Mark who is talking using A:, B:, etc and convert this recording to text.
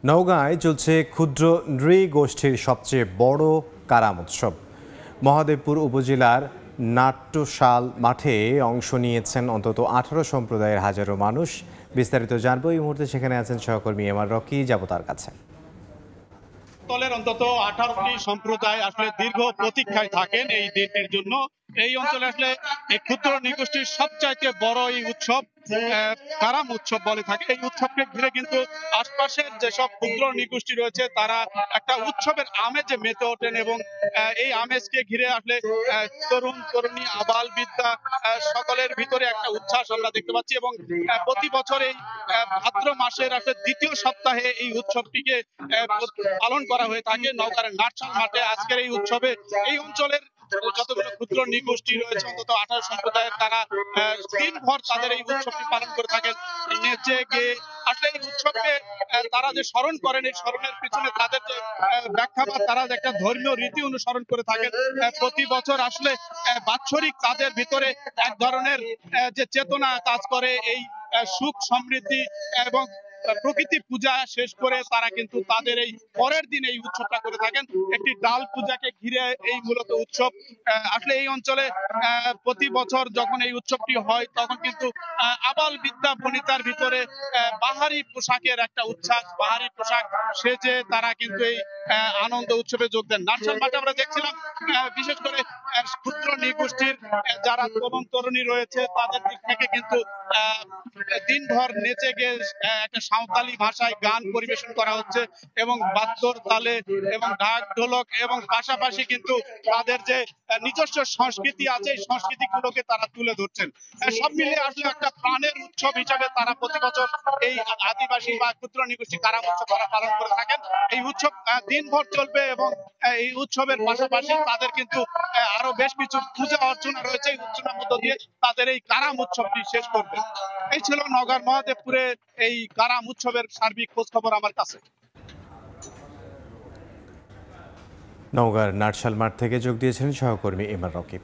A: নওগাঁয় চলছে ক্ষুদ্র নৃগোষ্ঠীর সবচেয়ে বড় কারাম উৎসব। মহাদেবপুর উপজেলার নাট্যশাল মাঠে অংশ নিয়েছেন অন্তত 18 সম্প্রদায়ের হাজারো মানুষ। বিস্তারিত জানবো এই মুহূর্তে সেখানে আছেন সহকর্মী এমআর রকি, যাব তার কাছে।
B: অঞ্চলের অন্তত 18টি সম্প্রদায় আসলে দীর্ঘ প্রতীক্ষায় থাকেন এই দিনটির জন্য। এই অঞ্চলে আসলে এই ক্ষুদ্র নৃগোষ্ঠীর সবচাইতে বড় এই উৎসব কারাম উৎসব বলে থাকে। এই উৎসবকে ঘিরে কিন্তু আশপাশের যেসব ক্ষুদ্র নৃগোষ্ঠী রয়েছে তারা একটা উৎসবের আমেজে মেতে ওঠেন এবং এই আমেজকে ঘিরে আসলে তরুণ তরুণী আবাল বিদ্যা সকলের ভিতরে একটা উচ্ছ্বাস আমরা দেখতে পাচ্ছি এবং প্রতি বছর এই ভাদ্র মাসের আসলে দ্বিতীয় সপ্তাহে এই উৎসবটিকে পালন করা হয়ে থাকে নওগাঁর নাটশাল মাঠে। আজকের এই উৎসবে এই অঞ্চলের যতগুলো ক্ষুদ্র নৃগোষ্ঠী রয়েছে অন্তত 18 সম্প্রদায়ের তারা দিনভর তাদের এই উৎসবটি পালন করে থাকেন নেচে গেয়ে। আসলে এই উৎসবকে তারা যে স্মরণ করেন এই স্মরণের পিছনে তাদের যে ব্যাখ্যা বা তারা যে একটা ধর্মীয় রীতি অনুসরণ করে থাকেন। প্রতি বছর আসলে বাৎসরিক তাদের ভিতরে এক ধরনের যে চেতনা কাজ করে এই সুখ সমৃদ্ধি এবং প্রকৃতি পূজা শেষ করে তারা কিন্তু তাদের এই পরের দিন এই উৎসবটা করে থাকেন। একটি ডাল পূজাকে ঘিরে এই মূলত উৎসব। আসলে এই অঞ্চলে প্রতি বছর যখন এই উৎসবটি হয় তখন কিন্তু আবাল বিদ্যা বনিতার ভিতরে বাহারি পোশাকের একটা উচ্ছ্বাস, বাহারি পোশাক সেজে তারা কিন্তু এই আনন্দ উৎসবে যোগ দেন। নাটশাল মাঠে আমরা দেখছিলাম বিশেষ করে ক্ষুদ্র নৃগোষ্ঠীর যারা তরুণ তরুণী রয়েছে তাদের দিক থেকে কিন্তু দিনভর নেচে গিয়ে একটা সাঁওতালি ভাষায় গান পরিবেশন করা হচ্ছে এবং বাদ্যর তালে এবং ঢাক ঢোলক এবং পাশাপাশি কিন্তু তাদের যে নিজস্ব সংস্কৃতি আছে এই সংস্কৃতিগুলোকে তারা তুলে ধরছেন। সব মিলিয়ে আসলে একটা প্রাণের উৎসব হিসাবে তারা প্রতি বছর এই আদিবাসী বা ক্ষুদ্র নৃগোষ্ঠী কারাম উৎসব তারা পালন করে থাকেন। এই উৎসব দিনভর চলবে এবং এই উৎসবের পাশাপাশি তাদের কিন্তু আরো বেশ কিছু পূজা অর্চনা রয়েছে। এই অর্চনার মধ্য দিয়ে তাদের এই কারাম উৎসবটি শেষ করবে। এই ছিল নওগাঁর মহাদেবপুরে এই কারাম উৎসবের সার্বিক খোঁজ খবর আমার কাছে।
A: নওগাঁর নাটশাল মাঠ থেকে যোগ দিয়েছেন সহকর্মী এমআর রকি।